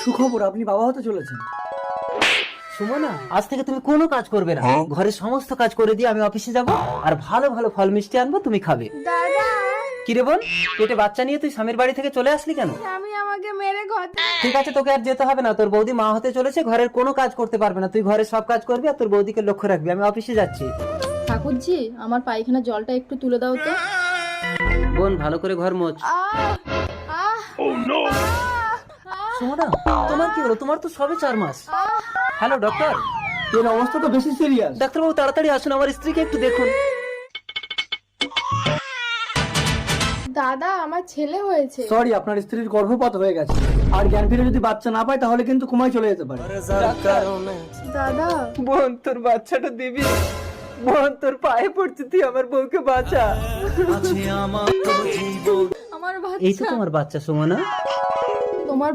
সুখবর, আপনি বাবা হতে চলেছেন। সুমনা, আজ থেকে তুমি কোনো কাজ করবে না, ঘরের সমস্ত কাজ করে দিয়ে আমি অফিসে যাব, আর ভালো ভালো ফল মিষ্টি আনবো, তুমি খাবে। দাদা, কিরে বোন, পেটে বাচ্চা নিয়ে তুই স্বামীর বাড়ি থেকে চলে আসলি কেন? স্বামী আমাকে মেরে ঘর থেকে- ঠিক আছে, তোকে আর যেতে হবে না, তোর বৌদি মা হতে চলেছে, ঘরের কোনো কাজ করতে পারবে না, তুই ঘরের সব কাজ করবি আর তোর বৌদিকে লক্ষ্য রাখবি। আমি অফিসে যাচ্ছি। ঠাকুরজি, আমার পায়খানা জলটা একটু তুলে দাও তো। বোন, ভালো করে ঘর মোছ। আহ, আহ, সুমনা, তোমার কি হলো? তোমার তো সবে 4 মাস। Hello doctor. এর অবস্থা তো বেশি সিরিয়াস। ডাক্তারবাবু, তাড়াতাড়ি আসুন, আমার স্ত্রীকে একটু দেখুন। দাদা, আমার ছেলে হয়েছে। সরি, আপনার স্ত্রীর গর্ভপাত হয়ে গেছে, আর জ্ঞান ফিরে যদি বাচ্চা না পায় তাহলে কিন্তু কোমায় চলে যেতে পারে। দাদা, বোন, তোর বাচ্চাটা দিবি? বোন, তোর পায়ে পড়ছি, তুই আমার বউকে বাঁচা। আমার এই তো বাচ্চা। তোমার বাচ্চা সুমনা।